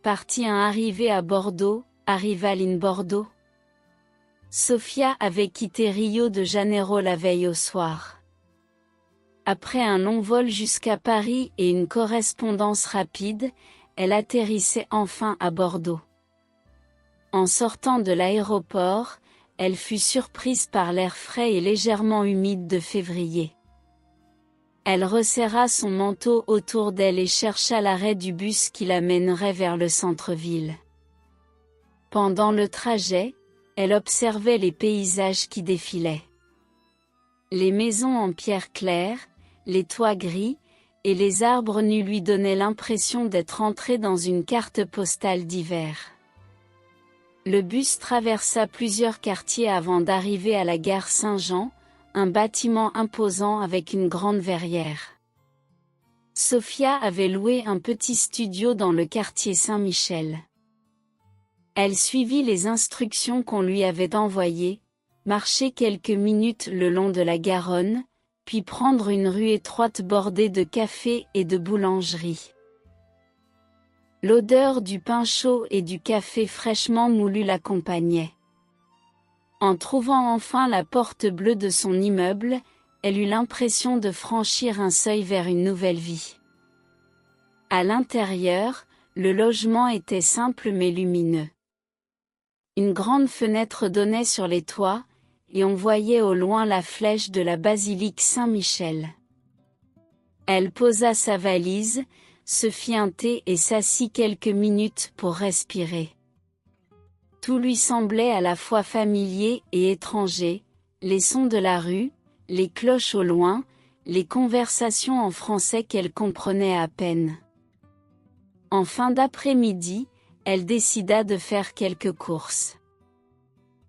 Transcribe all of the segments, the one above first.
Partie 1. Arrivée à Bordeaux, Arrival in Bordeaux. Sofia avait quitté Rio de Janeiro la veille au soir. Après un long vol jusqu'à Paris et une correspondance rapide, elle atterrissait enfin à Bordeaux. En sortant de l'aéroport, elle fut surprise par l'air frais et légèrement humide de février. Elle resserra son manteau autour d'elle et chercha l'arrêt du bus qui la mènerait vers le centre-ville. Pendant le trajet, elle observait les paysages qui défilaient. Les maisons en pierre claire, les toits gris, et les arbres nus lui donnaient l'impression d'être entrée dans une carte postale d'hiver. Le bus traversa plusieurs quartiers avant d'arriver à la gare Saint-Jean, un bâtiment imposant avec une grande verrière. Sofia avait loué un petit studio dans le quartier Saint-Michel. Elle suivit les instructions qu'on lui avait envoyées, marcher quelques minutes le long de la Garonne, puis prendre une rue étroite bordée de cafés et de boulangeries. L'odeur du pain chaud et du café fraîchement moulu l'accompagnait. En trouvant enfin la porte bleue de son immeuble, elle eut l'impression de franchir un seuil vers une nouvelle vie. À l'intérieur, le logement était simple mais lumineux. Une grande fenêtre donnait sur les toits, et on voyait au loin la flèche de la basilique Saint-Michel. Elle posa sa valise, se fit un thé et s'assit quelques minutes pour respirer. Tout lui semblait à la fois familier et étranger, les sons de la rue, les cloches au loin, les conversations en français qu'elle comprenait à peine. En fin d'après-midi, elle décida de faire quelques courses.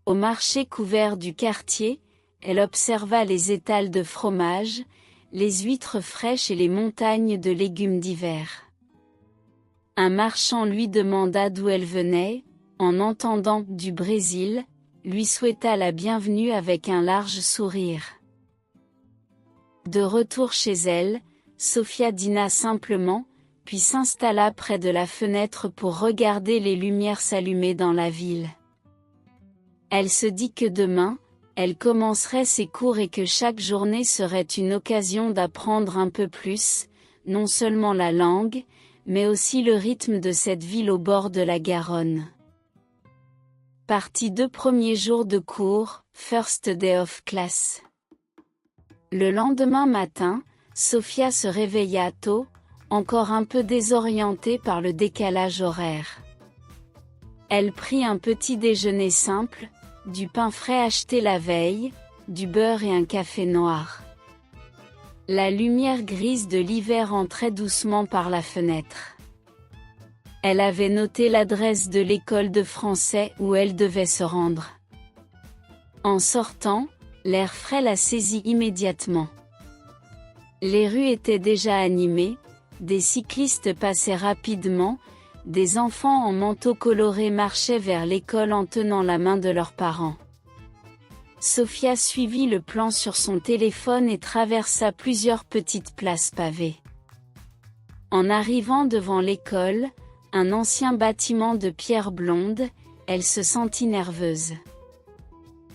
Au marché couvert du quartier, elle observa les étals de fromage, les huîtres fraîches et les montagnes de légumes d'hiver. Un marchand lui demanda d'où elle venait, en entendant « du Brésil », lui souhaita la bienvenue avec un large sourire. De retour chez elle, Sofia dîna simplement, puis s'installa près de la fenêtre pour regarder les lumières s'allumer dans la ville. Elle se dit que demain, elle commencerait ses cours et que chaque journée serait une occasion d'apprendre un peu plus, non seulement la langue, mais aussi le rythme de cette ville au bord de la Garonne. Partie 2. Premiers jours de cours, First Day of Class. Le lendemain matin, Sofia se réveilla tôt, encore un peu désorientée par le décalage horaire. Elle prit un petit déjeuner simple, du pain frais acheté la veille, du beurre et un café noir. La lumière grise de l'hiver entrait doucement par la fenêtre. Elle avait noté l'adresse de l'école de français où elle devait se rendre. En sortant, l'air frais la saisit immédiatement. Les rues étaient déjà animées, des cyclistes passaient rapidement, des enfants en manteaux colorés marchaient vers l'école en tenant la main de leurs parents. Sofia suivit le plan sur son téléphone et traversa plusieurs petites places pavées. En arrivant devant l'école, un ancien bâtiment de pierre blonde, elle se sentit nerveuse.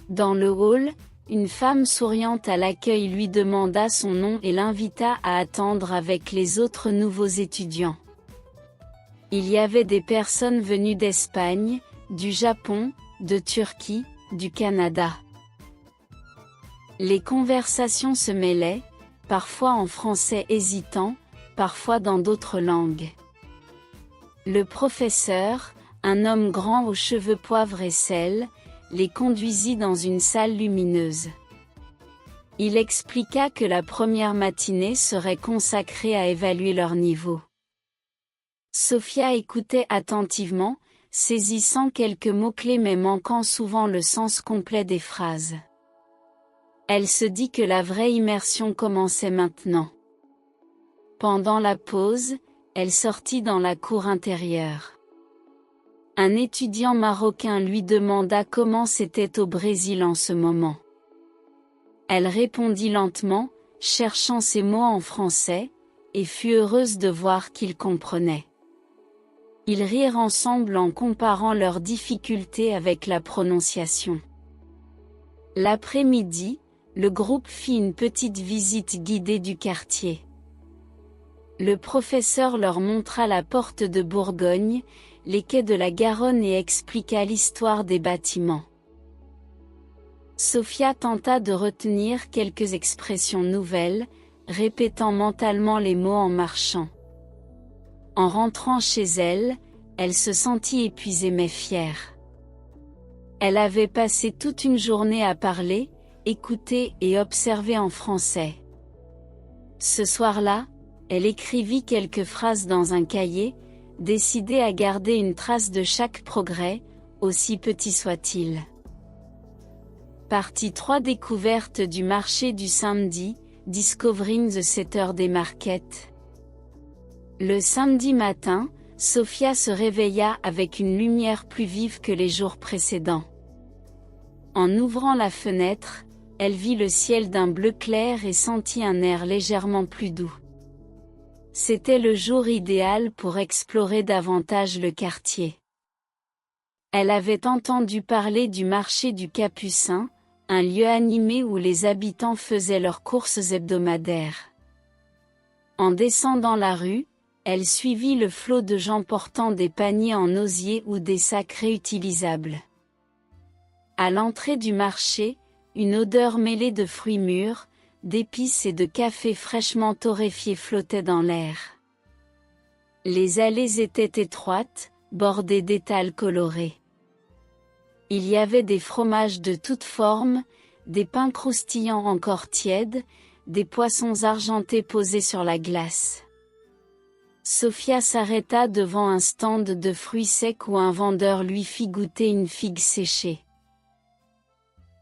Dans le hall, une femme souriante à l'accueil lui demanda son nom et l'invita à attendre avec les autres nouveaux étudiants. Il y avait des personnes venues d'Espagne, du Japon, de Turquie, du Canada. Les conversations se mêlaient, parfois en français hésitant, parfois dans d'autres langues. Le professeur, un homme grand aux cheveux poivre et sel, les conduisit dans une salle lumineuse. Il expliqua que la première matinée serait consacrée à évaluer leur niveau. Sofia écoutait attentivement, saisissant quelques mots-clés mais manquant souvent le sens complet des phrases. Elle se dit que la vraie immersion commençait maintenant. Pendant la pause, elle sortit dans la cour intérieure. Un étudiant marocain lui demanda comment c'était au Brésil en ce moment. Elle répondit lentement, cherchant ses mots en français, et fut heureuse de voir qu'il comprenait. Ils rirent ensemble en comparant leurs difficultés avec la prononciation. L'après-midi, le groupe fit une petite visite guidée du quartier. Le professeur leur montra la porte de Bourgogne, les quais de la Garonne et expliqua l'histoire des bâtiments. Sophia tenta de retenir quelques expressions nouvelles, répétant mentalement les mots en marchant. En rentrant chez elle, elle se sentit épuisée mais fière. Elle avait passé toute une journée à parler, écouter et observer en français. Ce soir-là, elle écrivit quelques phrases dans un cahier, décidée à garder une trace de chaque progrès, aussi petit soit-il. Partie 3 Découverte du marché du samedi, Discovering the Saturday Market. Le samedi matin, Sophia se réveilla avec une lumière plus vive que les jours précédents. En ouvrant la fenêtre, elle vit le ciel d'un bleu clair et sentit un air légèrement plus doux. C'était le jour idéal pour explorer davantage le quartier. Elle avait entendu parler du marché du Capucin, un lieu animé où les habitants faisaient leurs courses hebdomadaires. En descendant la rue, elle suivit le flot de gens portant des paniers en osier ou des sacs réutilisables. À l'entrée du marché, une odeur mêlée de fruits mûrs, d'épices et de café fraîchement torréfié flottait dans l'air. Les allées étaient étroites, bordées d'étals colorés. Il y avait des fromages de toutes formes, des pains croustillants encore tièdes, des poissons argentés posés sur la glace. Sophia s'arrêta devant un stand de fruits secs où un vendeur lui fit goûter une figue séchée.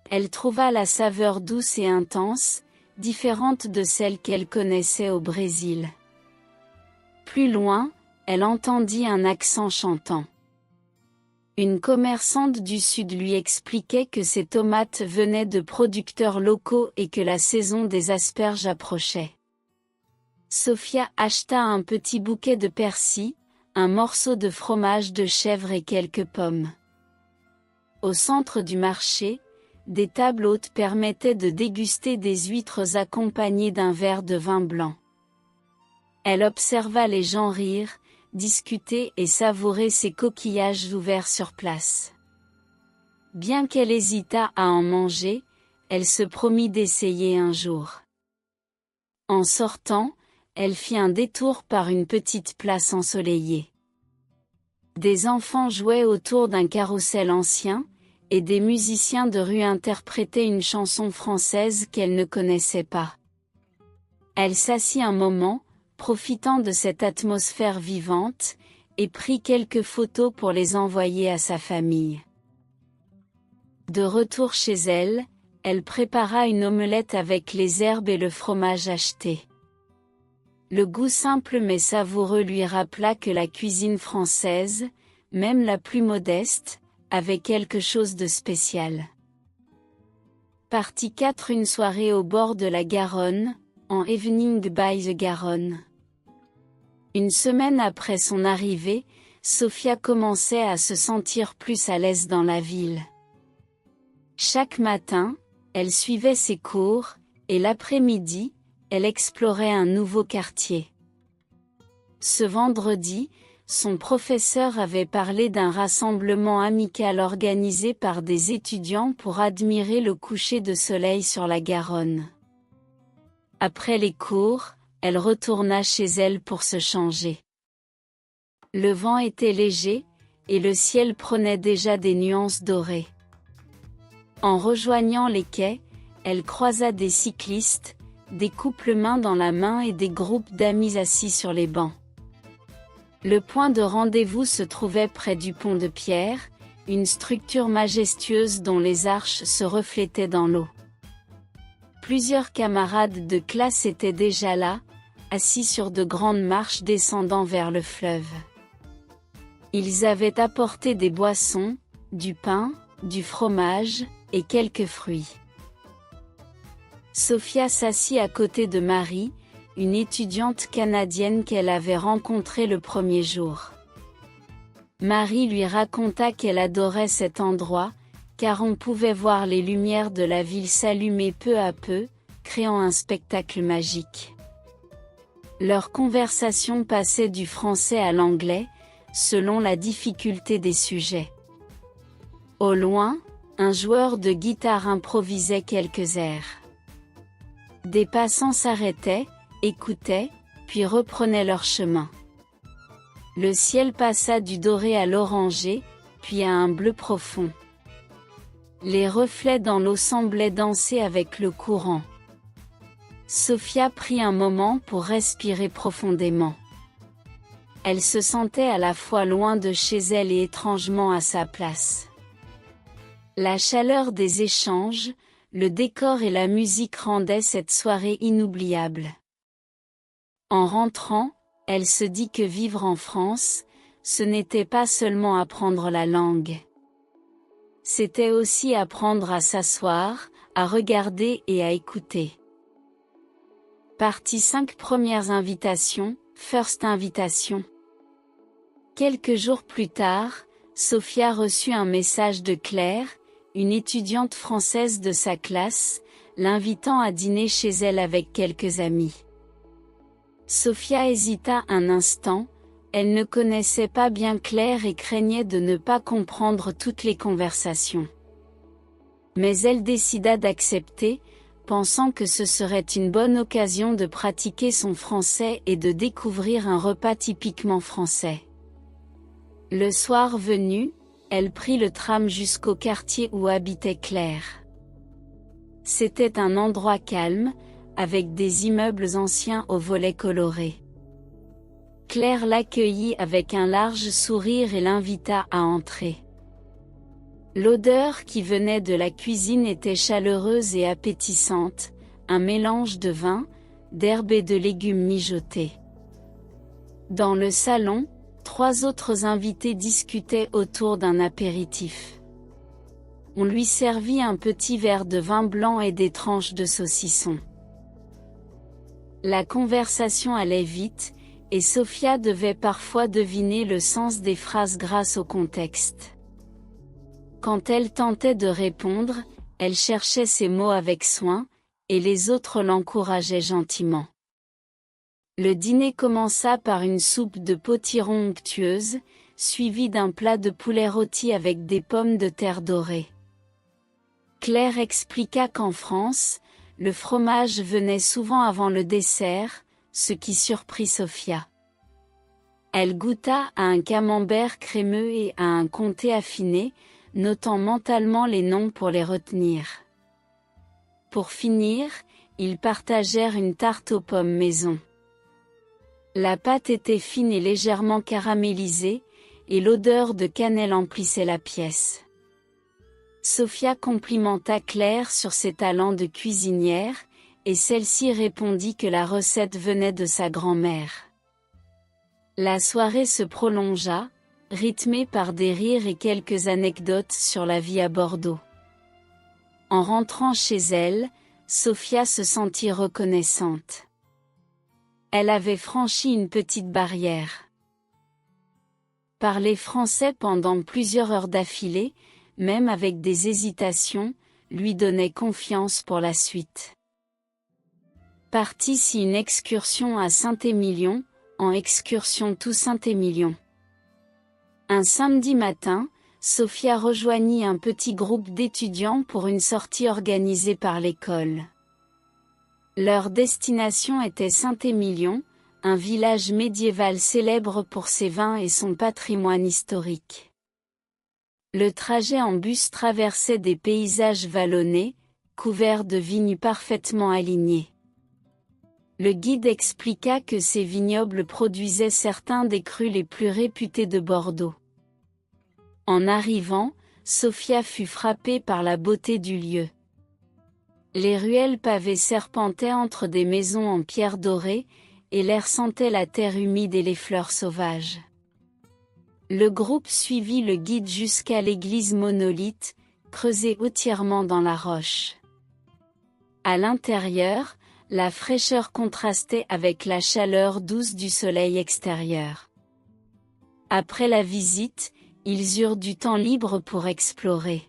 Elle trouva la saveur douce et intense, différente de celle qu'elle connaissait au Brésil. Plus loin, elle entendit un accent chantant. Une commerçante du sud lui expliquait que ces tomates venaient de producteurs locaux et que la saison des asperges approchait. Sophia acheta un petit bouquet de persil, un morceau de fromage de chèvre et quelques pommes. Au centre du marché, des tables hautes permettaient de déguster des huîtres accompagnées d'un verre de vin blanc. Elle observa les gens rire, discuter et savourer ces coquillages ouverts sur place. Bien qu'elle hésitât à en manger, elle se promit d'essayer un jour. En sortant, elle fit un détour par une petite place ensoleillée. Des enfants jouaient autour d'un carrousel ancien, et des musiciens de rue interprétaient une chanson française qu'elle ne connaissait pas. Elle s'assit un moment, profitant de cette atmosphère vivante, et prit quelques photos pour les envoyer à sa famille. De retour chez elle, elle prépara une omelette avec les herbes et le fromage acheté. Le goût simple mais savoureux lui rappela que la cuisine française, même la plus modeste, avait quelque chose de spécial. Partie 4 Une soirée au bord de la Garonne, en Evening by the Garonne. Une semaine après son arrivée, Sophia commençait à se sentir plus à l'aise dans la ville. Chaque matin, elle suivait ses cours, et l'après-midi, elle explorait un nouveau quartier. Ce vendredi, son professeur avait parlé d'un rassemblement amical organisé par des étudiants pour admirer le coucher de soleil sur la Garonne. Après les cours, elle retourna chez elle pour se changer. Le vent était léger, et le ciel prenait déjà des nuances dorées. En rejoignant les quais, elle croisa des cyclistes, des couples main dans la main et des groupes d'amis assis sur les bancs. Le point de rendez-vous se trouvait près du pont de pierre, une structure majestueuse dont les arches se reflétaient dans l'eau. Plusieurs camarades de classe étaient déjà là, assis sur de grandes marches descendant vers le fleuve. Ils avaient apporté des boissons, du pain, du fromage, et quelques fruits. Sophia s'assit à côté de Marie, une étudiante canadienne qu'elle avait rencontrée le premier jour. Marie lui raconta qu'elle adorait cet endroit, car on pouvait voir les lumières de la ville s'allumer peu à peu, créant un spectacle magique. Leur conversation passait du français à l'anglais, selon la difficulté des sujets. Au loin, un joueur de guitare improvisait quelques airs. Des passants s'arrêtaient, écoutaient, puis reprenaient leur chemin. Le ciel passa du doré à l'orangé, puis à un bleu profond. Les reflets dans l'eau semblaient danser avec le courant. Sophia prit un moment pour respirer profondément. Elle se sentait à la fois loin de chez elle et étrangement à sa place. La chaleur des échanges, le décor et la musique rendaient cette soirée inoubliable. En rentrant, elle se dit que vivre en France, ce n'était pas seulement apprendre la langue. C'était aussi apprendre à s'asseoir, à regarder et à écouter. Partie 5 premières invitations, First Invitation. Quelques jours plus tard, Sophia reçut un message de Claire, une étudiante française de sa classe, l'invitant à dîner chez elle avec quelques amis. Sophia hésita un instant, elle ne connaissait pas bien Claire et craignait de ne pas comprendre toutes les conversations. Mais elle décida d'accepter, pensant que ce serait une bonne occasion de pratiquer son français et de découvrir un repas typiquement français. Le soir venu, elle prit le tram jusqu'au quartier où habitait Claire. C'était un endroit calme, avec des immeubles anciens aux volets colorés. Claire l'accueillit avec un large sourire et l'invita à entrer. L'odeur qui venait de la cuisine était chaleureuse et appétissante, un mélange de vin, d'herbes et de légumes mijotés. Dans le salon, 3 autres invités discutaient autour d'un apéritif. On lui servit un petit verre de vin blanc et des tranches de saucisson. La conversation allait vite, et Sophia devait parfois deviner le sens des phrases grâce au contexte. Quand elle tentait de répondre, elle cherchait ses mots avec soin, et les autres l'encourageaient gentiment. Le dîner commença par une soupe de potiron onctueuse, suivie d'un plat de poulet rôti avec des pommes de terre dorées. Claire expliqua qu'en France, le fromage venait souvent avant le dessert, ce qui surprit Sophia. Elle goûta à un camembert crémeux et à un comté affiné, notant mentalement les noms pour les retenir. Pour finir, ils partagèrent une tarte aux pommes maison. La pâte était fine et légèrement caramélisée, et l'odeur de cannelle emplissait la pièce. Sophia complimenta Claire sur ses talents de cuisinière, et celle-ci répondit que la recette venait de sa grand-mère. La soirée se prolongea, rythmée par des rires et quelques anecdotes sur la vie à Bordeaux. En rentrant chez elle, Sophia se sentit reconnaissante. Elle avait franchi une petite barrière. Parler français pendant plusieurs heures d'affilée, même avec des hésitations, lui donnait confiance pour la suite. Partit si une excursion à Saint-Émilion, en excursion tout Saint-Émilion. Un samedi matin, Sophia rejoignit un petit groupe d'étudiants pour une sortie organisée par l'école. Leur destination était Saint-Émilion, un village médiéval célèbre pour ses vins et son patrimoine historique. Le trajet en bus traversait des paysages vallonnés, couverts de vignes parfaitement alignées. Le guide expliqua que ces vignobles produisaient certains des crus les plus réputés de Bordeaux. En arrivant, Sophia fut frappée par la beauté du lieu. Les ruelles pavées serpentaient entre des maisons en pierre dorée, et l'air sentait la terre humide et les fleurs sauvages. Le groupe suivit le guide jusqu'à l'église monolithe, creusée entièrement dans la roche. À l'intérieur, la fraîcheur contrastait avec la chaleur douce du soleil extérieur. Après la visite, ils eurent du temps libre pour explorer.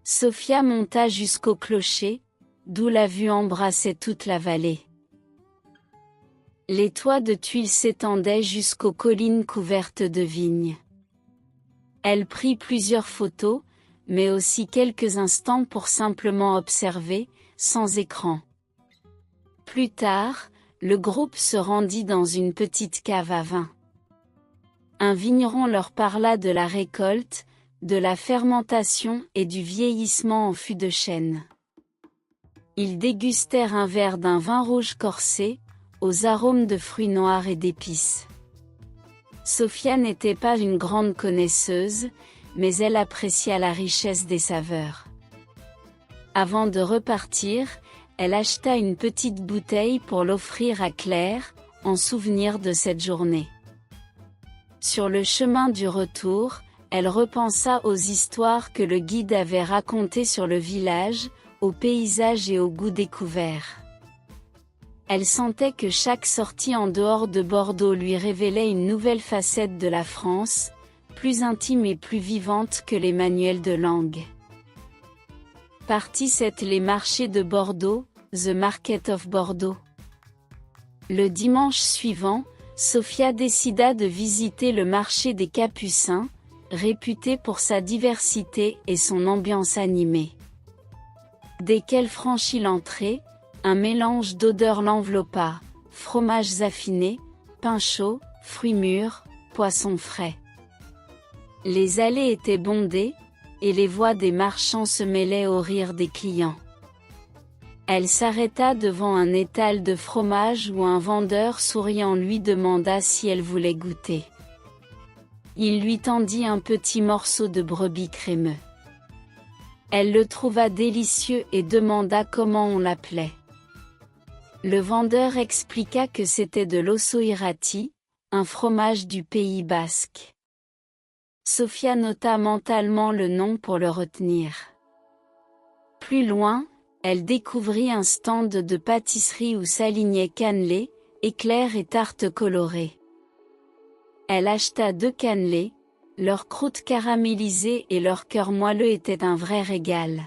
Sofia monta jusqu'au clocher, d'où la vue embrassait toute la vallée. Les toits de tuiles s'étendaient jusqu'aux collines couvertes de vignes. Elle prit plusieurs photos, mais aussi quelques instants pour simplement observer, sans écran. Plus tard, le groupe se rendit dans une petite cave à vin. Un vigneron leur parla de la récolte, de la fermentation et du vieillissement en fût de chêne. Ils dégustèrent un verre d'un vin rouge corsé, aux arômes de fruits noirs et d'épices. Sofia n'était pas une grande connaisseuse, mais elle apprécia la richesse des saveurs. Avant de repartir, elle acheta une petite bouteille pour l'offrir à Claire, en souvenir de cette journée. Sur le chemin du retour, elle repensa aux histoires que le guide avait racontées sur le village, aux paysages et aux goûts découverts. Elle sentait que chaque sortie en dehors de Bordeaux lui révélait une nouvelle facette de la France, plus intime et plus vivante que les manuels de langue. Partie 7. Les marchés de Bordeaux, The Market of Bordeaux. Le dimanche suivant, Sofia décida de visiter le marché des Capucins, réputé pour sa diversité et son ambiance animée. Dès qu'elle franchit l'entrée, un mélange d'odeurs l'enveloppa, fromages affinés, pain chaud, fruits mûrs, poissons frais. Les allées étaient bondées, et les voix des marchands se mêlaient aux rires des clients. Elle s'arrêta devant un étal de fromage où un vendeur souriant lui demanda si elle voulait goûter. Il lui tendit un petit morceau de brebis crémeux. Elle le trouva délicieux et demanda comment on l'appelait. Le vendeur expliqua que c'était de l'osso irati, un fromage du Pays basque. Sofia nota mentalement le nom pour le retenir. Plus loin, elle découvrit un stand de pâtisserie où s'alignaient cannelés, éclairs et tartes colorées. Elle acheta 2 cannelés, leur croûte caramélisée et leur cœur moelleux étaient un vrai régal.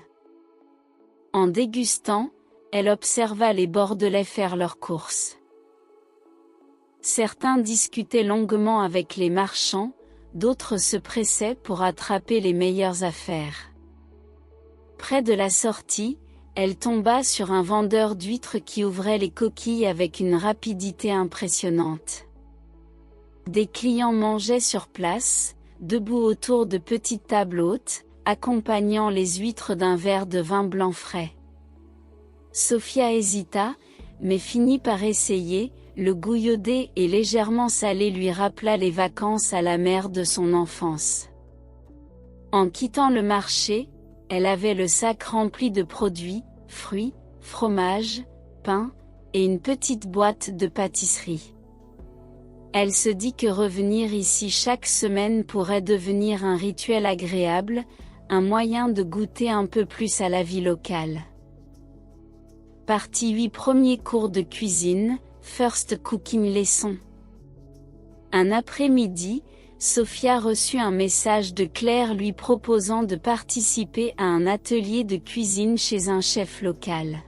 En dégustant, elle observa les Bordelais faire leurs courses. Certains discutaient longuement avec les marchands, d'autres se pressaient pour attraper les meilleures affaires. Près de la sortie, elle tomba sur un vendeur d'huîtres qui ouvrait les coquilles avec une rapidité impressionnante. Des clients mangeaient sur place, debout autour de petites tables hautes, accompagnant les huîtres d'un verre de vin blanc frais. Sofia hésita, mais finit par essayer. Le goût iodé et légèrement salé lui rappela les vacances à la mer de son enfance. En quittant le marché, elle avait le sac rempli de produits, fruits, fromages, pain, et une petite boîte de pâtisserie. Elle se dit que revenir ici chaque semaine pourrait devenir un rituel agréable, un moyen de goûter un peu plus à la vie locale. Partie 8. Premier cours de cuisine, First Cooking Lesson. Un après-midi, Sofia reçut un message de Claire lui proposant de participer à un atelier de cuisine chez un chef local.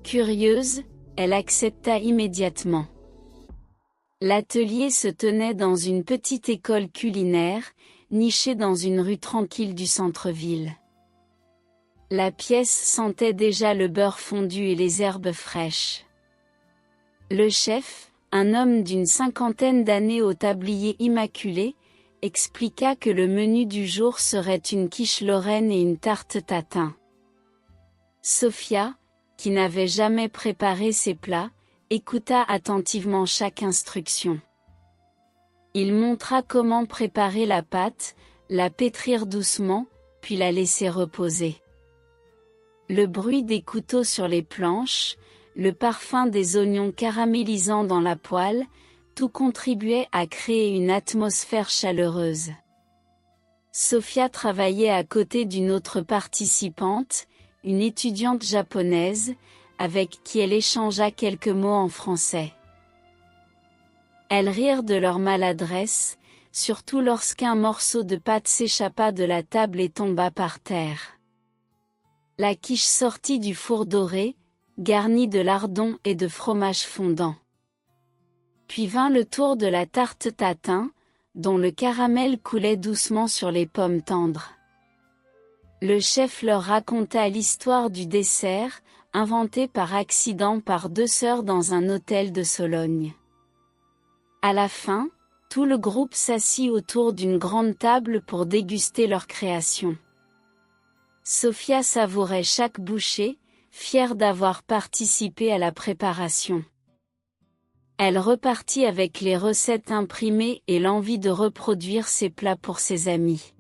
Curieuse, elle accepta immédiatement. L'atelier se tenait dans une petite école culinaire, nichée dans une rue tranquille du centre-ville. La pièce sentait déjà le beurre fondu et les herbes fraîches. Le chef, un homme d'une 50aine d'années au tablier immaculé, expliqua que le menu du jour serait une quiche lorraine et une tarte tatin. Sofia, qui n'avait jamais préparé ces plats, écouta attentivement chaque instruction. Il montra comment préparer la pâte, la pétrir doucement, puis la laisser reposer. Le bruit des couteaux sur les planches, le parfum des oignons caramélisant dans la poêle, tout contribuait à créer une atmosphère chaleureuse. Sofia travaillait à côté d'une autre participante, une étudiante japonaise, avec qui elle échangea quelques mots en français. Elles rirent de leur maladresse, surtout lorsqu'un morceau de pâte s'échappa de la table et tomba par terre. La quiche sortit du four doré, garnie de lardons et de fromage fondant. Puis vint le tour de la tarte tatin, dont le caramel coulait doucement sur les pommes tendres. Le chef leur raconta l'histoire du dessert, inventé par accident par deux sœurs dans un hôtel de Sologne. À la fin, tout le groupe s'assit autour d'une grande table pour déguster leur création. Sophia savourait chaque bouchée, fière d'avoir participé à la préparation. Elle repartit avec les recettes imprimées et l'envie de reproduire ses plats pour ses amis.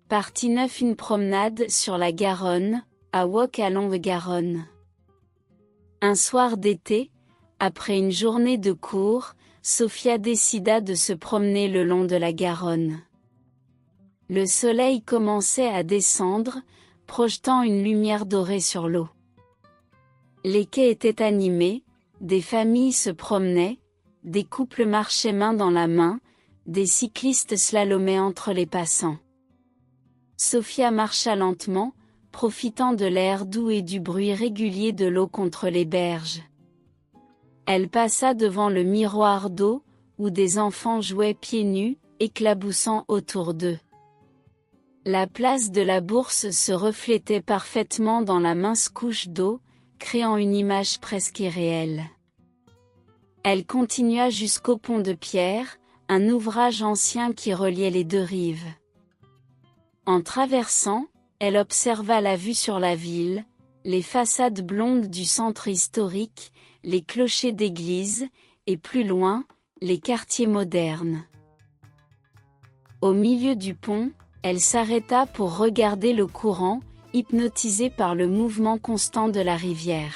Partie 9. Une promenade sur la Garonne, à Walk along the Garonne. Un soir d'été, après une journée de cours, Sophia décida de se promener le long de la Garonne. Le soleil commençait à descendre, projetant une lumière dorée sur l'eau. Les quais étaient animés, des familles se promenaient, des couples marchaient main dans la main, des cyclistes slalomaient entre les passants. Sophia marcha lentement, profitant de l'air doux et du bruit régulier de l'eau contre les berges. Elle passa devant le miroir d'eau, où des enfants jouaient pieds nus, éclaboussant autour d'eux. La place de la Bourse se reflétait parfaitement dans la mince couche d'eau, créant une image presque irréelle. Elle continua jusqu'au pont de pierre, un ouvrage ancien qui reliait les deux rives. En traversant, elle observa la vue sur la ville, les façades blondes du centre historique, les clochers d'église, et plus loin, les quartiers modernes. Au milieu du pont, elle s'arrêta pour regarder le courant, hypnotisée par le mouvement constant de la rivière.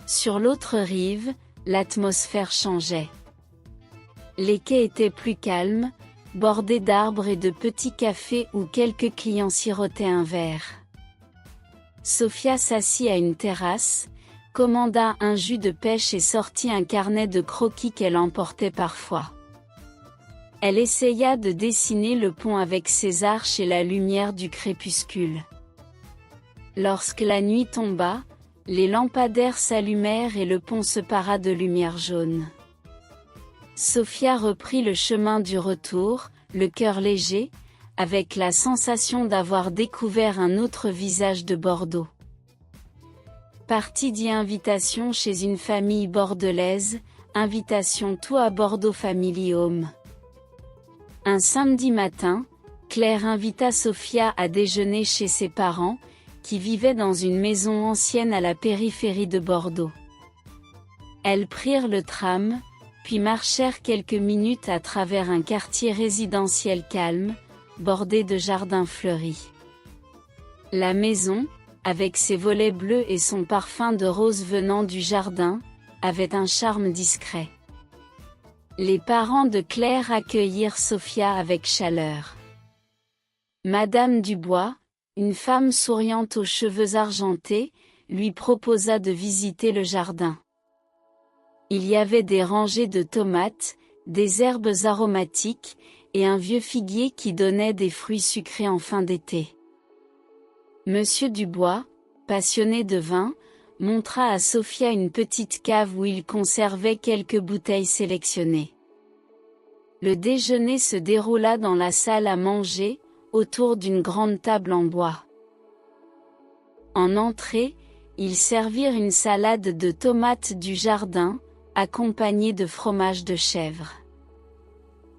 Sur l'autre rive, l'atmosphère changeait. Les quais étaient plus calmes, bordés d'arbres et de petits cafés où quelques clients sirotaient un verre. Sophia s'assit à une terrasse, commanda un jus de pêche et sortit un carnet de croquis qu'elle emportait parfois. Elle essaya de dessiner le pont avec ses arches et la lumière du crépuscule. Lorsque la nuit tomba, les lampadaires s'allumèrent et le pont se para de lumière jaune. Sophia reprit le chemin du retour, le cœur léger, avec la sensation d'avoir découvert un autre visage de Bordeaux. Partie d'invitation chez une famille bordelaise, invitation tout à Bordeaux Family Home. Un samedi matin, Claire invita Sophia à déjeuner chez ses parents, qui vivaient dans une maison ancienne à la périphérie de Bordeaux. Elles prirent le tram, puis marchèrent quelques minutes à travers un quartier résidentiel calme, bordé de jardins fleuris. La maison, avec ses volets bleus et son parfum de rose venant du jardin, avait un charme discret. Les parents de Claire accueillirent Sophia avec chaleur. Madame Dubois, une femme souriante aux cheveux argentés, lui proposa de visiter le jardin. Il y avait des rangées de tomates, des herbes aromatiques, et un vieux figuier qui donnait des fruits sucrés en fin d'été. Monsieur Dubois, passionné de vin, montra à Sophia une petite cave où il conservait quelques bouteilles sélectionnées. Le déjeuner se déroula dans la salle à manger, autour d'une grande table en bois. En entrée, ils servirent une salade de tomates du jardin, accompagnée de fromage de chèvre.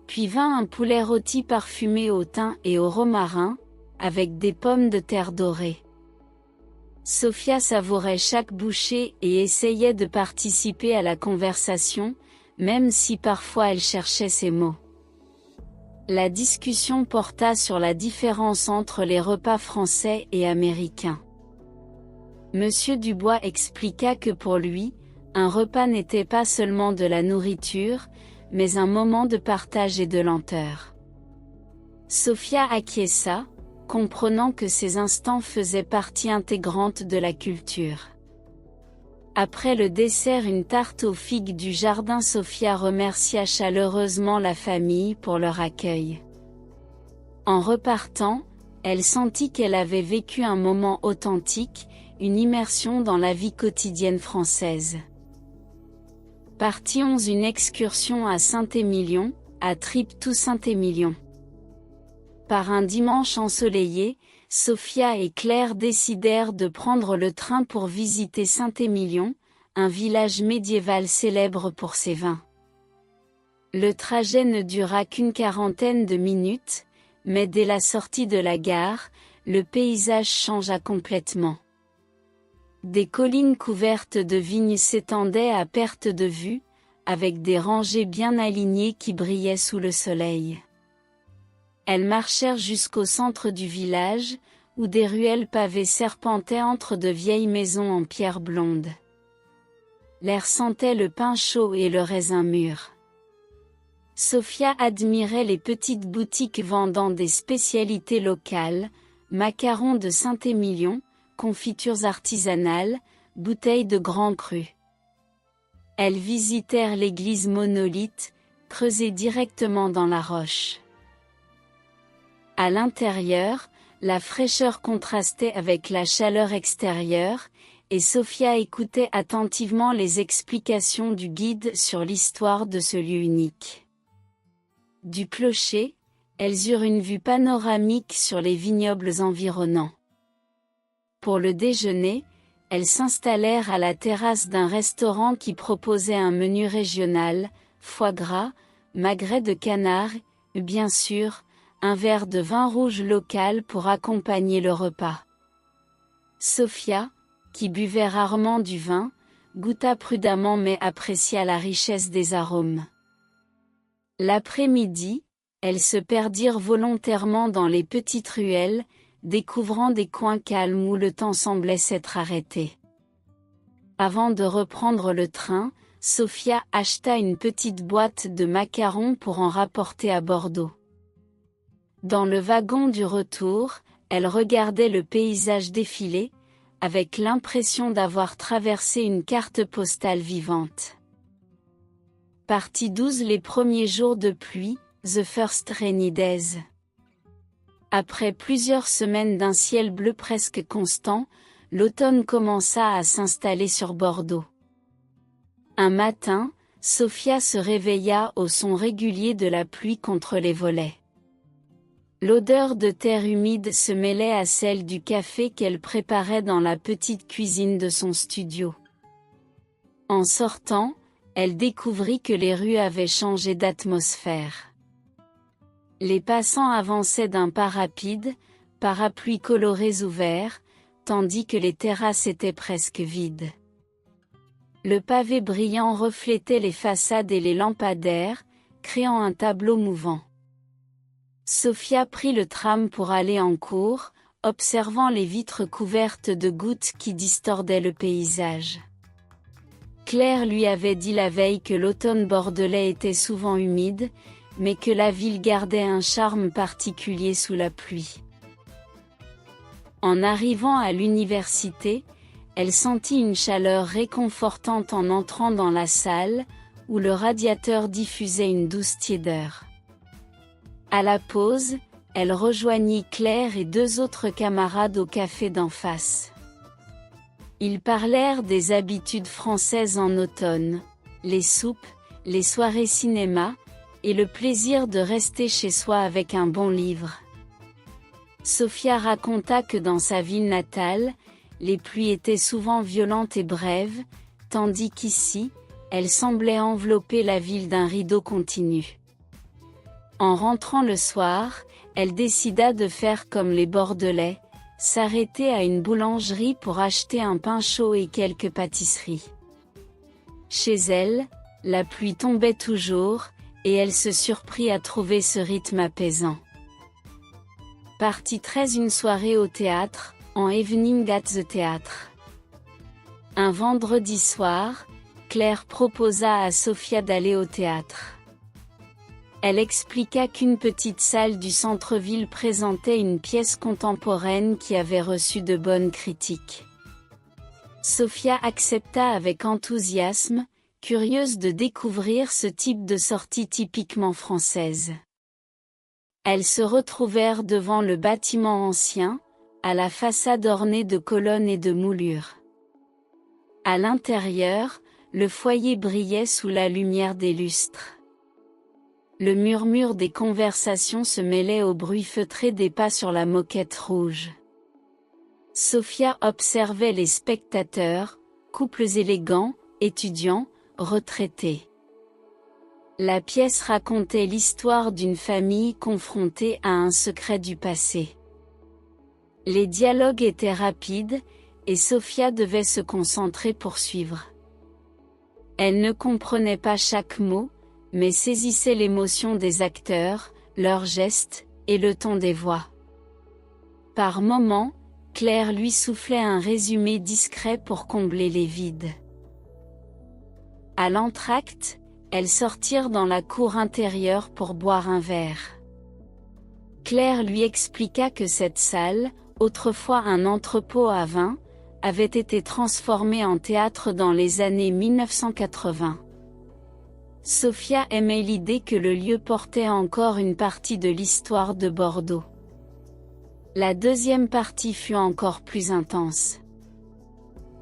Puis vint un poulet rôti parfumé au thym et au romarin, avec des pommes de terre dorées. Sophia savourait chaque bouchée et essayait de participer à la conversation, même si parfois elle cherchait ses mots. La discussion porta sur la différence entre les repas français et américains. Monsieur Dubois expliqua que pour lui, un repas n'était pas seulement de la nourriture, mais un moment de partage et de lenteur. Sophia acquiesça, comprenant que ces instants faisaient partie intégrante de la culture. Après le dessert, une tarte aux figues du jardin, Sofia remercia chaleureusement la famille pour leur accueil. En repartant, elle sentit qu'elle avait vécu un moment authentique, une immersion dans la vie quotidienne française. Partie 11. Une excursion à Saint-Émilion, à Triptoux-Saint-Émilion. Par un dimanche ensoleillé, Sofia et Claire décidèrent de prendre le train pour visiter Saint-Émilion, un village médiéval célèbre pour ses vins. Le trajet ne dura qu'une quarantaine de minutes, mais dès la sortie de la gare, le paysage changea complètement. Des collines couvertes de vignes s'étendaient à perte de vue, avec des rangées bien alignées qui brillaient sous le soleil. Elles marchèrent jusqu'au centre du village, où des ruelles pavées serpentaient entre de vieilles maisons en pierre blonde. L'air sentait le pain chaud et le raisin mûr. Sofia admirait les petites boutiques vendant des spécialités locales, macarons de Saint-Émilion, confitures artisanales, bouteilles de Grand Cru. Elles visitèrent l'église monolithe, creusée directement dans la roche. À l'intérieur, la fraîcheur contrastait avec la chaleur extérieure, et Sofia écoutait attentivement les explications du guide sur l'histoire de ce lieu unique. Du clocher, elles eurent une vue panoramique sur les vignobles environnants. Pour le déjeuner, elles s'installèrent à la terrasse d'un restaurant qui proposait un menu régional, foie gras, magret de canard, et bien sûr, un verre de vin rouge local pour accompagner le repas. Sofia, qui buvait rarement du vin, goûta prudemment mais apprécia la richesse des arômes. L'après-midi, elles se perdirent volontairement dans les petites ruelles, découvrant des coins calmes où le temps semblait s'être arrêté. Avant de reprendre le train, Sofia acheta une petite boîte de macarons pour en rapporter à Bordeaux. Dans le wagon du retour, elle regardait le paysage défiler, avec l'impression d'avoir traversé une carte postale vivante. Partie 12. Les premiers jours de pluie, The First Rainy Days. Après plusieurs semaines d'un ciel bleu presque constant, l'automne commença à s'installer sur Bordeaux. Un matin, Sofia se réveilla au son régulier de la pluie contre les volets. L'odeur de terre humide se mêlait à celle du café qu'elle préparait dans la petite cuisine de son studio. En sortant, elle découvrit que les rues avaient changé d'atmosphère. Les passants avançaient d'un pas rapide, parapluies colorés ouverts, tandis que les terrasses étaient presque vides. Le pavé brillant reflétait les façades et les lampadaires, créant un tableau mouvant. Sofia prit le tram pour aller en cours, observant les vitres couvertes de gouttes qui distordaient le paysage. Claire lui avait dit la veille que l'automne bordelais était souvent humide, mais que la ville gardait un charme particulier sous la pluie. En arrivant à l'université, elle sentit une chaleur réconfortante en entrant dans la salle, où le radiateur diffusait une douce tiédeur. À la pause, elle rejoignit Claire et deux autres camarades au café d'en face. Ils parlèrent des habitudes françaises en automne, les soupes, les soirées cinéma, et le plaisir de rester chez soi avec un bon livre. Sofia raconta que dans sa ville natale, les pluies étaient souvent violentes et brèves, tandis qu'ici, elles semblaient envelopper la ville d'un rideau continu. En rentrant le soir, elle décida de faire comme les Bordelais, s'arrêter à une boulangerie pour acheter un pain chaud et quelques pâtisseries. Chez elle, la pluie tombait toujours, et elle se surprit à trouver ce rythme apaisant. Partie 13. Une soirée au théâtre, en Evening at the Theatre. Un vendredi soir, Claire proposa à Sofia d'aller au théâtre. Elle expliqua qu'une petite salle du centre-ville présentait une pièce contemporaine qui avait reçu de bonnes critiques. Sophia accepta avec enthousiasme, curieuse de découvrir ce type de sortie typiquement française. Elles se retrouvèrent devant le bâtiment ancien, à la façade ornée de colonnes et de moulures. À l'intérieur, le foyer brillait sous la lumière des lustres. Le murmure des conversations se mêlait au bruit feutré des pas sur la moquette rouge. Sophia observait les spectateurs, couples élégants, étudiants, retraités. La pièce racontait l'histoire d'une famille confrontée à un secret du passé. Les dialogues étaient rapides, et Sophia devait se concentrer pour suivre. Elle ne comprenait pas chaque mot, mais saisissait l'émotion des acteurs, leurs gestes, et le ton des voix. Par moments, Claire lui soufflait un résumé discret pour combler les vides. À l'entracte, elles sortirent dans la cour intérieure pour boire un verre. Claire lui expliqua que cette salle, autrefois un entrepôt à vin, avait été transformée en théâtre dans les années 1980. Sophia aimait l'idée que le lieu portait encore une partie de l'histoire de Bordeaux. La deuxième partie fut encore plus intense.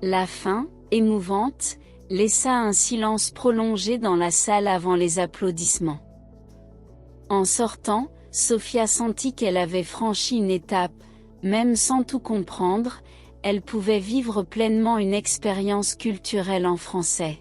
La fin, émouvante, laissa un silence prolongé dans la salle avant les applaudissements. En sortant, Sophia sentit qu'elle avait franchi une étape, même sans tout comprendre, elle pouvait vivre pleinement une expérience culturelle en français.